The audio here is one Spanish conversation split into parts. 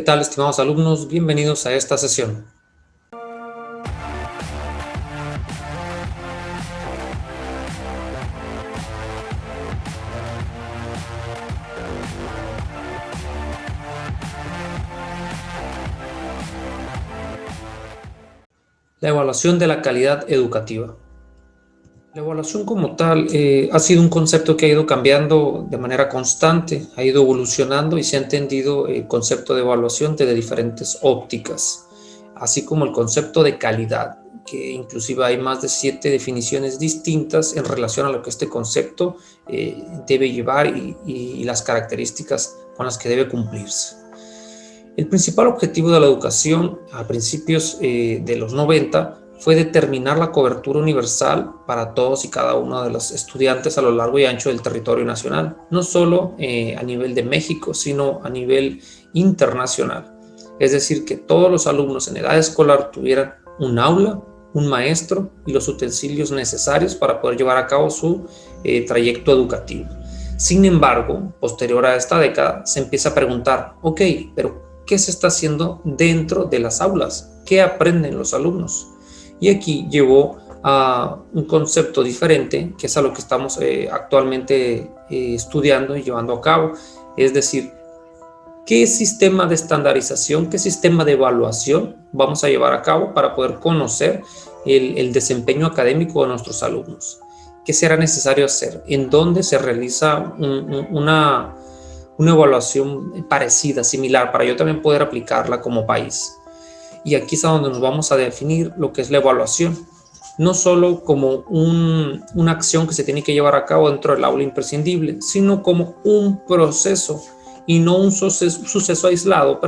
tal, estimados alumnos? Bienvenidos a esta sesión. La evaluación de la calidad educativa. La evaluación como tal ha sido un concepto que ha ido cambiando de manera constante, ha ido evolucionando y se ha entendido el concepto de evaluación desde diferentes ópticas, así como el concepto de calidad, que inclusive hay más de 7 definiciones distintas en relación a lo que este concepto debe llevar y las características con las que debe cumplirse. El principal objetivo de la educación a principios de los 90 fue determinar la cobertura universal para todos y cada uno de los estudiantes a lo largo y ancho del territorio nacional, no solo a nivel de México, sino a nivel internacional. Es decir, que todos los alumnos en edad escolar tuvieran un aula, un maestro y los utensilios necesarios para poder llevar a cabo su trayecto educativo. Sin embargo, posterior a esta década, se empieza a preguntar, ok, pero ¿qué se está haciendo dentro de las aulas? ¿Qué aprenden los alumnos? Y aquí llevó a un concepto diferente, que es a lo que estamos actualmente estudiando y llevando a cabo. Es decir, ¿qué sistema de estandarización, qué sistema de evaluación vamos a llevar a cabo para poder conocer el desempeño académico de nuestros alumnos? ¿Qué será necesario hacer? ¿En dónde se realiza una evaluación parecida, similar, para yo también poder aplicarla como país? Y aquí es a donde nos vamos a definir lo que es la evaluación, no solo como una acción que se tiene que llevar a cabo dentro del aula imprescindible, sino como un proceso y no un suceso aislado,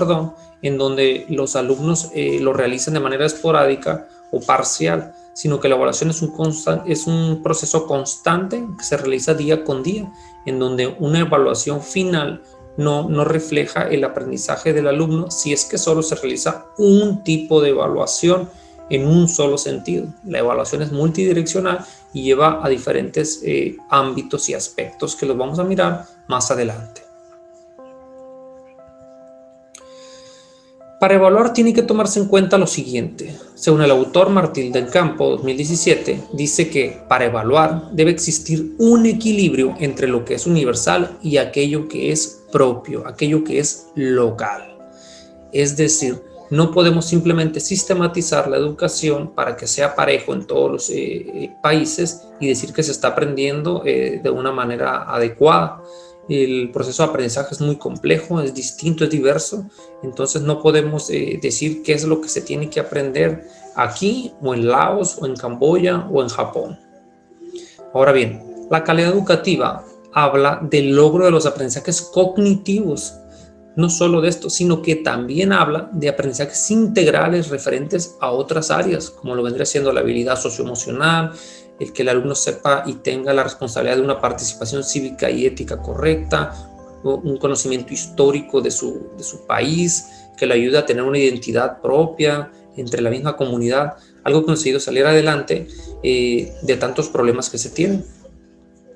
en donde los alumnos lo realizan de manera esporádica o parcial, sino que la evaluación es un proceso constante que se realiza día con día, en donde una evaluación final no refleja el aprendizaje del alumno si es que solo se realiza un tipo de evaluación en un solo sentido. La evaluación es multidireccional y lleva a diferentes ámbitos y aspectos que los vamos a mirar más adelante. Para evaluar tiene que tomarse en cuenta lo siguiente. Según el autor Martín del Campo, 2017, dice que para evaluar debe existir un equilibrio entre lo que es universal y aquello que es propio, aquello que es local. Es decir, no podemos simplemente sistematizar la educación para que sea parejo en todos los países y decir que se está aprendiendo de una manera adecuada. El proceso de aprendizaje es muy complejo, es distinto, es diverso, entonces no podemos decir qué es lo que se tiene que aprender aquí o en Laos o en Camboya o en Japón. Ahora bien, la calidad educativa habla del logro de los aprendizajes cognitivos, no solo de esto, sino que también habla de aprendizajes integrales referentes a otras áreas, como lo vendría siendo la habilidad socioemocional, el que el alumno sepa y tenga la responsabilidad de una participación cívica y ética correcta, un conocimiento histórico de su país, que le ayude a tener una identidad propia entre la misma comunidad, algo que nos ha ido a salir adelante de tantos problemas que se tienen,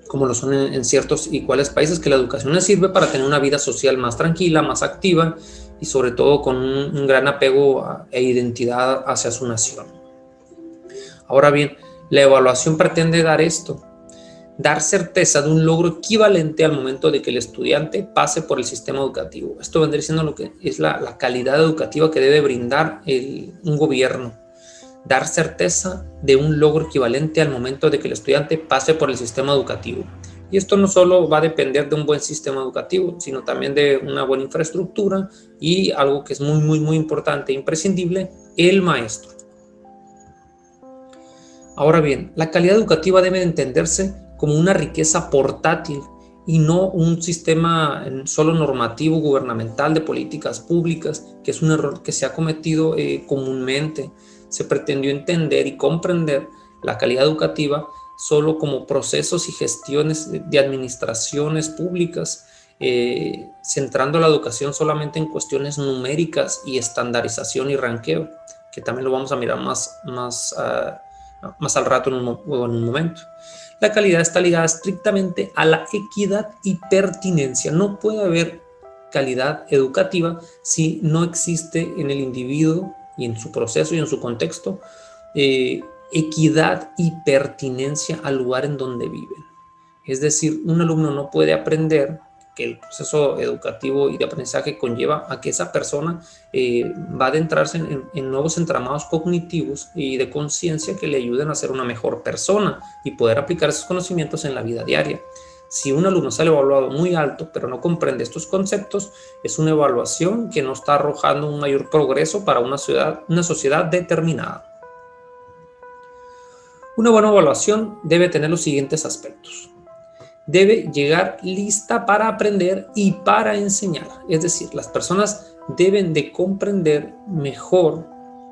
como lo son en ciertos y cuáles países, que la educación les sirve para tener una vida social más tranquila, más activa y sobre todo con un gran apego e identidad hacia su nación. Ahora bien, la evaluación pretende dar esto, dar certeza de un logro equivalente al momento de que el estudiante pase por el sistema educativo. Esto vendría siendo lo que es la calidad educativa que debe brindar un gobierno. Dar certeza de un logro equivalente al momento de que el estudiante pase por el sistema educativo. Y esto no solo va a depender de un buen sistema educativo, sino también de una buena infraestructura y algo que es muy importante e imprescindible, el maestro. Ahora bien, la calidad educativa debe entenderse como una riqueza portátil y no un sistema solo normativo gubernamental de políticas públicas, que es un error que se ha cometido comúnmente. Se pretendió entender y comprender la calidad educativa solo como procesos y gestiones de administraciones públicas, centrando la educación solamente en cuestiones numéricas y estandarización y ranqueo, que también lo vamos a mirar más al rato en un momento. La calidad está ligada estrictamente a la equidad y pertinencia. No puede haber calidad educativa si no existe en el individuo y en su proceso y en su contexto equidad y pertinencia al lugar en donde viven. Es decir, un alumno no puede aprender, que el proceso educativo y de aprendizaje conlleva a que esa persona va a adentrarse en nuevos entramados cognitivos y de conciencia que le ayuden a ser una mejor persona y poder aplicar esos conocimientos en la vida diaria. Si un alumno sale evaluado muy alto, pero no comprende estos conceptos, es una evaluación que no está arrojando un mayor progreso para una sociedad determinada. Una buena evaluación debe tener los siguientes aspectos. Debe llegar lista para aprender y para enseñar. Es decir, las personas deben de comprender mejor,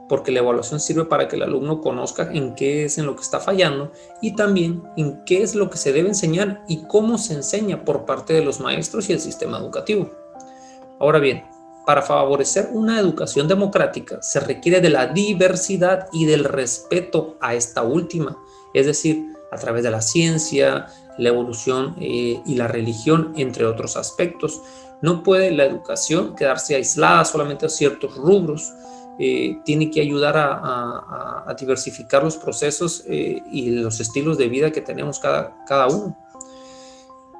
porque la evaluación sirve para que el alumno conozca en qué es en lo que está fallando y también en qué es lo que se debe enseñar y cómo se enseña por parte de los maestros y el sistema educativo. Ahora bien, para favorecer una educación democrática se requiere de la diversidad y del respeto a esta última, es decir, a través de la ciencia, la evolución y la religión, entre otros aspectos. No puede la educación quedarse aislada solamente a ciertos rubros. Tiene que ayudar a diversificar los procesos y los estilos de vida que tenemos cada uno.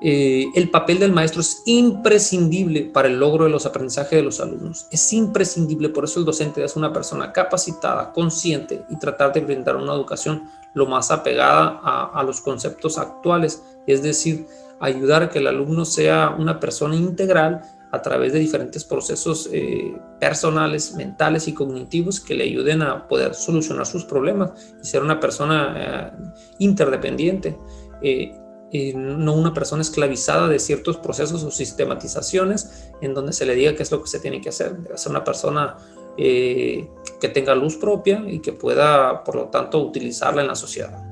El papel del maestro es imprescindible para el logro de los aprendizajes de los alumnos. Es imprescindible, por eso el docente es una persona capacitada, consciente y tratar de brindar una educación lo más apegada a los conceptos actuales, es decir, ayudar a que el alumno sea una persona integral a través de diferentes procesos personales, mentales y cognitivos que le ayuden a poder solucionar sus problemas y ser una persona interdependiente. No una persona esclavizada de ciertos procesos o sistematizaciones en donde se le diga qué es lo que se tiene que hacer. Debe ser una persona que tenga luz propia y que pueda, por lo tanto, utilizarla en la sociedad.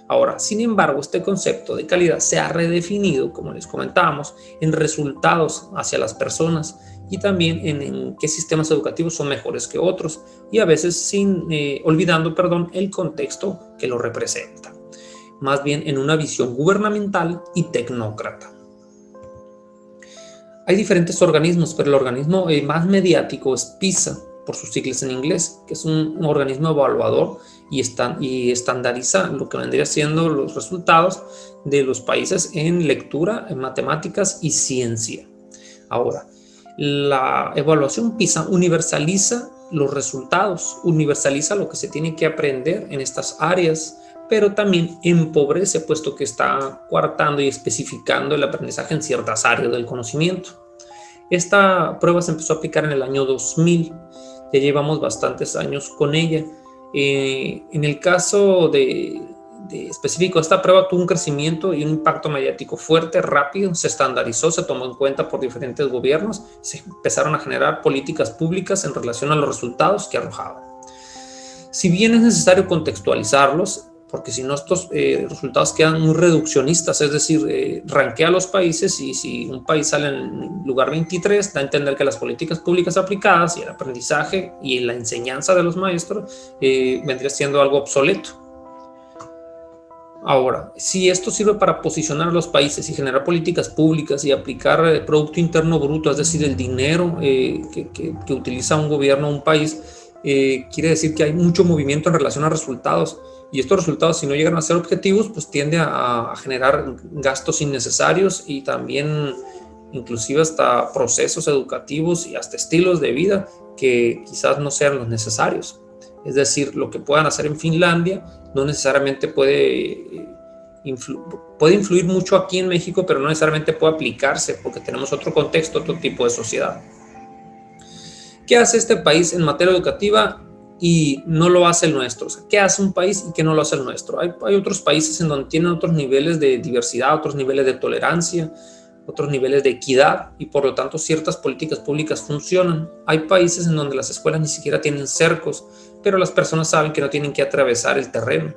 Ahora, sin embargo, este concepto de calidad se ha redefinido, como les comentábamos, en resultados hacia las personas y también en qué sistemas educativos son mejores que otros y a veces olvidando el contexto que lo representa, más bien en una visión gubernamental y tecnócrata. Hay diferentes organismos, pero el organismo más mediático es PISA, por sus siglas en inglés, que es un organismo evaluador y estandariza lo que vendría siendo los resultados de los países en lectura, en matemáticas y ciencia. Ahora, la evaluación PISA universaliza los resultados, universaliza lo que se tiene que aprender en estas áreas, pero también empobrece, puesto que está coartando y especificando el aprendizaje en ciertas áreas del conocimiento. Esta prueba se empezó a aplicar en el año 2000, ya llevamos bastantes años con ella. En el caso específico, esta prueba tuvo un crecimiento y un impacto mediático fuerte, rápido, se estandarizó, se tomó en cuenta por diferentes gobiernos, se empezaron a generar políticas públicas en relación a los resultados que arrojaban. Si bien es necesario contextualizarlos, porque si no estos resultados quedan muy reduccionistas, es decir, rankea a los países y si un país sale en el lugar 23, da a entender que las políticas públicas aplicadas y el aprendizaje y la enseñanza de los maestros vendría siendo algo obsoleto. Ahora, si esto sirve para posicionar a los países y generar políticas públicas y aplicar el Producto Interno Bruto, es decir, el dinero que utiliza un gobierno o un país, quiere decir que hay mucho movimiento en relación a resultados. Y estos resultados, si no llegan a ser objetivos, pues tiende a generar gastos innecesarios y también inclusive hasta procesos educativos y hasta estilos de vida que quizás no sean los necesarios. Es decir, lo que puedan hacer en Finlandia no necesariamente puede influir mucho aquí en México, pero no necesariamente puede aplicarse porque tenemos otro contexto, otro tipo de sociedad. ¿Qué hace este país en materia educativa y no lo hace el nuestro? O sea, ¿qué hace un país y qué no lo hace el nuestro? Hay otros países en donde tienen otros niveles de diversidad, otros niveles de tolerancia, otros niveles de equidad y por lo tanto ciertas políticas públicas funcionan. Hay países en donde las escuelas ni siquiera tienen cercos, pero las personas saben que no tienen que atravesar el terreno.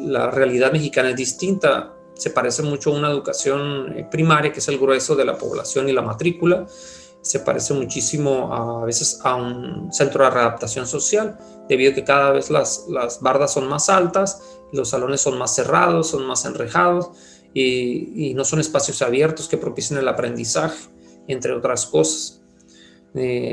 La realidad mexicana es distinta, se parece mucho a una educación primaria, que es el grueso de la población y la matrícula. Se parece muchísimo a veces a un centro de readaptación social, debido a que cada vez las bardas son más altas, los salones son más cerrados, son más enrejados y no son espacios abiertos que propicien el aprendizaje. entre otras cosas.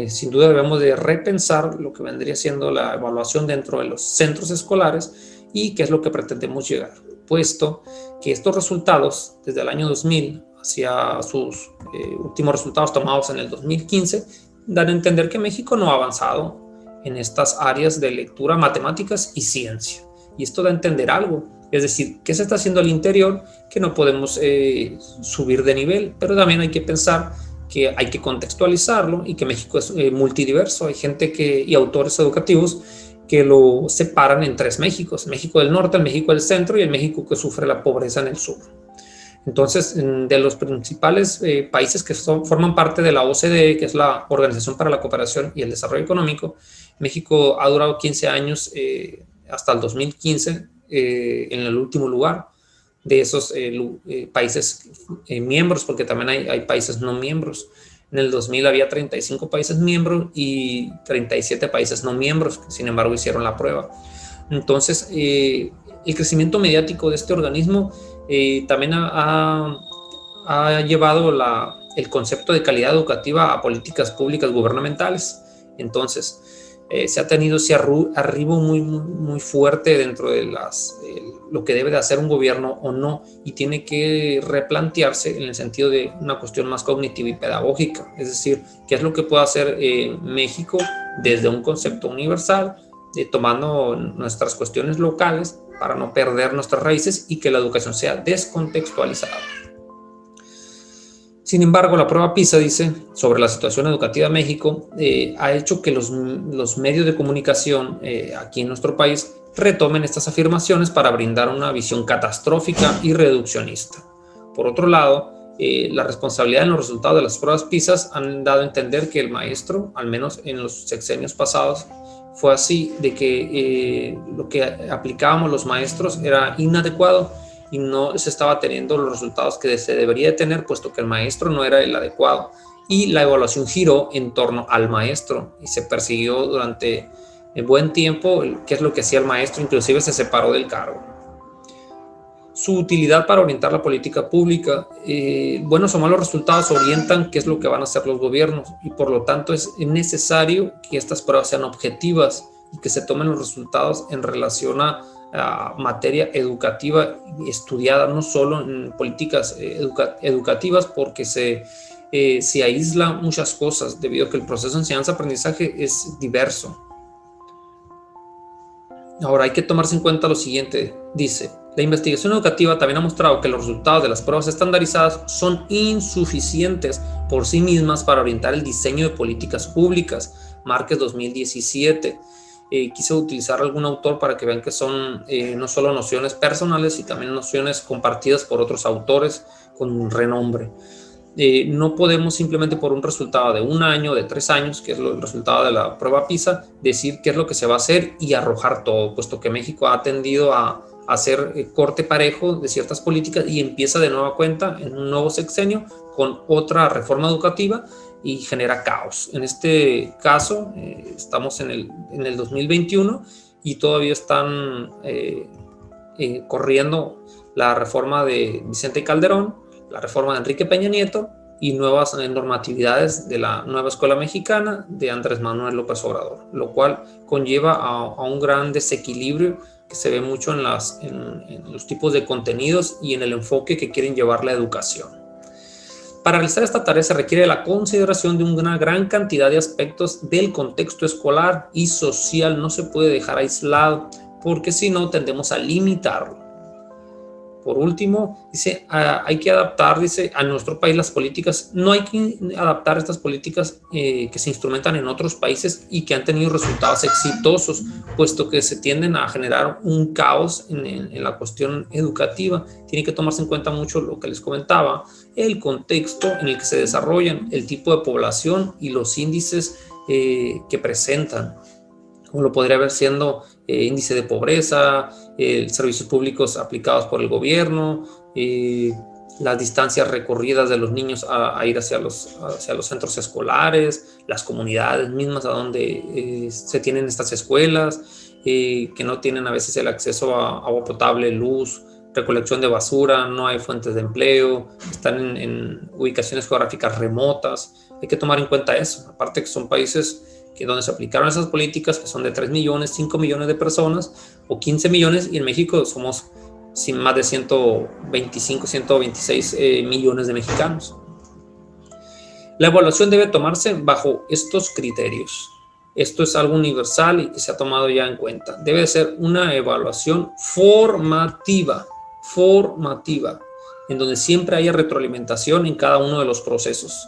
Sin duda debemos de repensar lo que vendría siendo la evaluación dentro de los centros escolares y qué es lo que pretendemos llegar, puesto que estos resultados desde el año 2000 hacia sus últimos resultados tomados en el 2015 dan a entender que México no ha avanzado en estas áreas de lectura, matemáticas y ciencia. Y esto da a entender algo, es decir, ¿qué se está haciendo al interior? Que no podemos subir de nivel, pero también hay que pensar que hay que contextualizarlo y que México es multidiverso. Hay gente y autores educativos que lo separan en tres Méxicos: México del norte, el México del centro y el México que sufre la pobreza en el sur. Entonces, de los principales países que forman parte de la OCDE, que es la Organización para la Cooperación y el Desarrollo Económico, México ha durado 15 años hasta el 2015 en el último lugar de esos países miembros, porque también hay países no miembros. En el 2000 había 35 países miembros y 37 países no miembros, que sin embargo hicieron la prueba. Entonces, el crecimiento mediático de este organismo también ha llevado el concepto de calidad educativa a políticas públicas gubernamentales. Entonces, se ha tenido ese arribo muy fuerte dentro de lo que debe de hacer un gobierno o no, y tiene que replantearse en el sentido de una cuestión más cognitiva y pedagógica, es decir, qué es lo que puede hacer México desde un concepto universal, tomando nuestras cuestiones locales para no perder nuestras raíces y que la educación sea descontextualizada. Sin embargo, la prueba PISA dice sobre la situación educativa de México ha hecho que los medios de comunicación aquí en nuestro país retomen estas afirmaciones para brindar una visión catastrófica y reduccionista. Por otro lado, la responsabilidad en los resultados de las pruebas PISA han dado a entender que el maestro, al menos en los sexenios pasados, fue así, de que lo que aplicábamos los maestros era inadecuado y no se estaba teniendo los resultados que se debería de tener, puesto que el maestro no era el adecuado. Y la evaluación giró en torno al maestro y se persiguió durante buen tiempo qué es lo que hacía el maestro, inclusive se separó del cargo. Su utilidad para orientar la política pública, buenos o malos resultados orientan qué es lo que van a hacer los gobiernos, y por lo tanto es necesario que estas pruebas sean objetivas y que se tomen los resultados en relación a materia educativa estudiada, no solo en políticas educativas, porque se aíslan muchas cosas debido a que el proceso de enseñanza-aprendizaje es diverso. Ahora hay que tomarse en cuenta lo siguiente, dice: la investigación educativa también ha mostrado que los resultados de las pruebas estandarizadas son insuficientes por sí mismas para orientar el diseño de políticas públicas. Márquez 2017. Quise utilizar algún autor para que vean que son no solo nociones personales, sino también nociones compartidas por otros autores con renombre. No podemos simplemente por un resultado de un año, de 3 años, que es el resultado de la prueba PISA, decir qué es lo que se va a hacer y arrojar todo, puesto que México ha tendido a hacer corte parejo de ciertas políticas y empieza de nueva cuenta en un nuevo sexenio con otra reforma educativa y genera caos. En este caso, estamos en el 2021 y todavía están corriendo la reforma de Vicente Calderón, la reforma de Enrique Peña Nieto y nuevas normatividades de la nueva escuela mexicana de Andrés Manuel López Obrador, lo cual conlleva a un gran desequilibrio que se ve mucho en los tipos de contenidos y en el enfoque que quieren llevar la educación. Para realizar esta tarea se requiere la consideración de una gran cantidad de aspectos del contexto escolar y social. No se puede dejar aislado, porque si no tendemos a limitarlo. Por último, dice, hay que adaptar, dice, a nuestro país las políticas. No hay que adaptar estas políticas que se instrumentan en otros países y que han tenido resultados exitosos, puesto que se tienden a generar un caos en la cuestión educativa. Tiene que tomarse en cuenta mucho lo que les comentaba, el contexto en el que se desarrollan, el tipo de población y los índices que presentan, como lo podría haber siendo índice de pobreza, servicios públicos aplicados por el gobierno, las distancias recorridas de los niños a ir hacia los centros escolares, las comunidades mismas a donde se tienen estas escuelas, que no tienen a veces el acceso a agua potable, luz, recolección de basura, no hay fuentes de empleo, están en ubicaciones geográficas remotas. Hay que tomar en cuenta eso. Aparte que son países donde se aplicaron esas políticas, que son de 3 millones, 5 millones de personas o 15 millones, y en México somos sin más de 125, 126 millones de mexicanos. La evaluación debe tomarse bajo estos criterios. Esto es algo universal y que se ha tomado ya en cuenta. Debe ser una evaluación formativa, en donde siempre haya retroalimentación en cada uno de los procesos.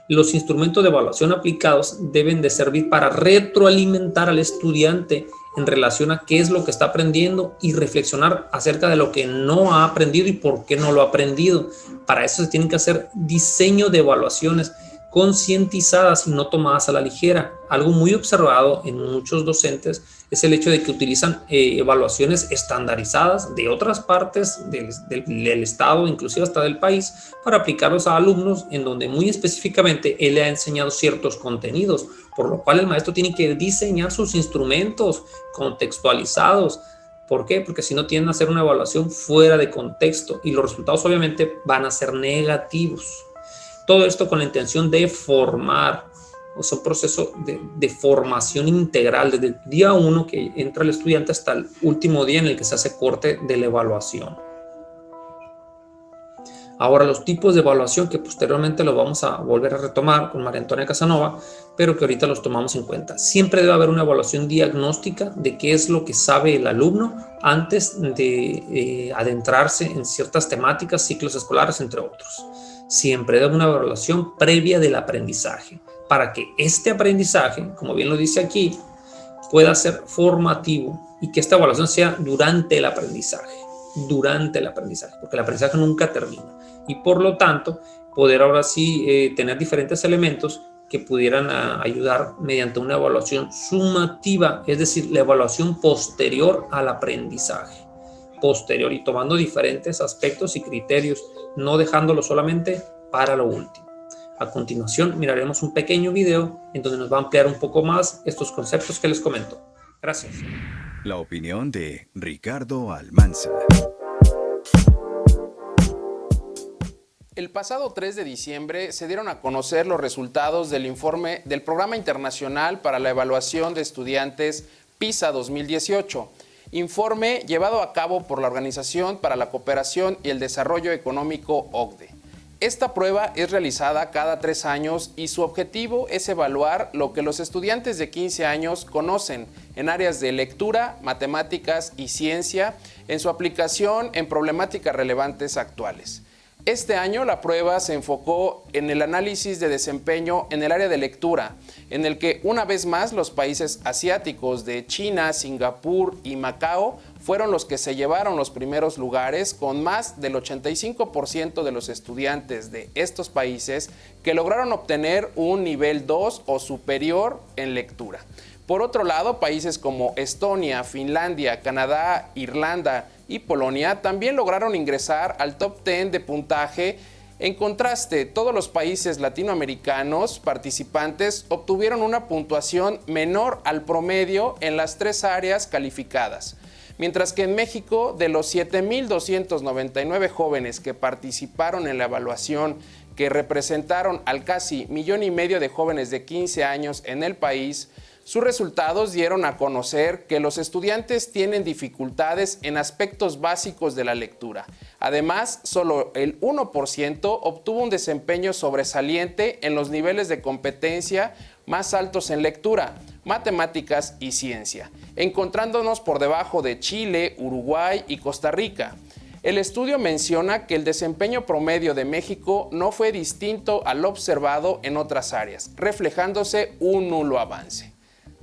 Los instrumentos de evaluación aplicados deben de servir para retroalimentar al estudiante en relación a qué es lo que está aprendiendo y reflexionar acerca de lo que no ha aprendido y por qué no lo ha aprendido. Para eso se tienen que hacer diseño de evaluaciones concientizadas y no tomadas a la ligera. Algo muy observado en muchos docentes es el hecho de que utilizan evaluaciones estandarizadas de otras partes del estado, inclusive hasta del país, para aplicarlos a alumnos en donde muy específicamente él le ha enseñado ciertos contenidos, por lo cual el maestro tiene que diseñar sus instrumentos contextualizados. ¿Por qué? Porque si no tienden a hacer una evaluación fuera de contexto y los resultados obviamente van a ser negativos. Todo esto con la intención de formar, o sea, un proceso de formación integral desde el día 1 que entra el estudiante hasta el último día en el que se hace corte de la evaluación. Ahora, los tipos de evaluación que posteriormente los vamos a volver a retomar con María Antonia Casanova, pero que ahorita los tomamos en cuenta. Siempre debe haber una evaluación diagnóstica de qué es lo que sabe el alumno antes de adentrarse en ciertas temáticas, ciclos escolares, entre otros. Siempre debe haber una evaluación previa del aprendizaje, para que este aprendizaje, como bien lo dice aquí, pueda ser formativo y que esta evaluación sea durante el aprendizaje, porque el aprendizaje nunca termina. Y por lo tanto, poder ahora sí tener diferentes elementos que pudieran ayudar mediante una evaluación sumativa, es decir, la evaluación posterior al aprendizaje. Posterior y tomando diferentes aspectos y criterios, no dejándolo solamente para lo último. A continuación miraremos un pequeño video en donde nos va a ampliar un poco más estos conceptos que les comento. Gracias. La opinión de Ricardo Almanza. El pasado 3 de diciembre se dieron a conocer los resultados del informe del Programa Internacional para la Evaluación de Estudiantes PISA 2018. Informe llevado a cabo por la Organización para la Cooperación y el Desarrollo Económico OCDE. Esta prueba es realizada cada 3 años y su objetivo es evaluar lo que los estudiantes de 15 años conocen en áreas de lectura, matemáticas y ciencia en su aplicación en problemáticas relevantes actuales. Este año la prueba se enfocó en el análisis de desempeño en el área de lectura, en el que una vez más los países asiáticos de China, Singapur y Macao fueron los que se llevaron los primeros lugares, con más del 85% de los estudiantes de estos países que lograron obtener un nivel 2 o superior en lectura. Por otro lado, países como Estonia, Finlandia, Canadá, Irlanda y Polonia también lograron ingresar al top 10 de puntaje. En contraste, todos los países latinoamericanos participantes obtuvieron una puntuación menor al promedio en las 3 áreas calificadas. Mientras que en México, de los 7,299 jóvenes que participaron en la evaluación, que representaron al casi 1,5 millones de jóvenes de 15 años en el país, sus resultados dieron a conocer que los estudiantes tienen dificultades en aspectos básicos de la lectura. Además, solo el 1% obtuvo un desempeño sobresaliente en los niveles de competencia más altos en lectura, matemáticas y ciencia, encontrándonos por debajo de Chile, Uruguay y Costa Rica. El estudio menciona que el desempeño promedio de México no fue distinto al observado en otras áreas, reflejándose un nulo avance.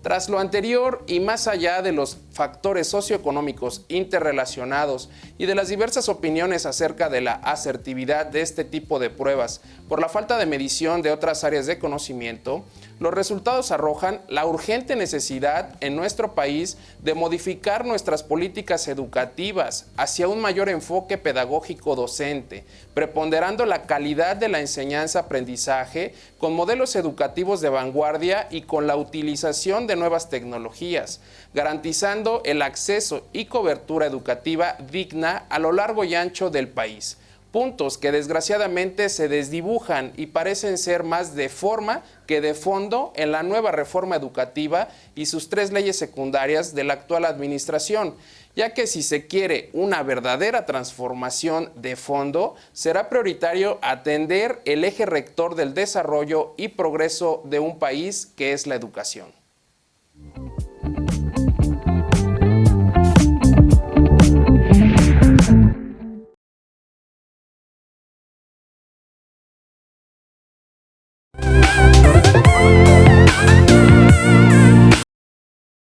Tras lo anterior y más allá de los factores socioeconómicos interrelacionados y de las diversas opiniones acerca de la asertividad de este tipo de pruebas por la falta de medición de otras áreas de conocimiento, los resultados arrojan la urgente necesidad en nuestro país de modificar nuestras políticas educativas hacia un mayor enfoque pedagógico docente, preponderando la calidad de la enseñanza-aprendizaje con modelos educativos de vanguardia y con la utilización de nuevas tecnologías, garantizando garantizando el acceso y cobertura educativa digna a lo largo y ancho del país. Puntos que desgraciadamente se desdibujan y parecen ser más de forma que de fondo en la nueva reforma educativa y sus 3 leyes secundarias de la actual administración, ya que si se quiere una verdadera transformación de fondo, será prioritario atender el eje rector del desarrollo y progreso de un país, que es la educación.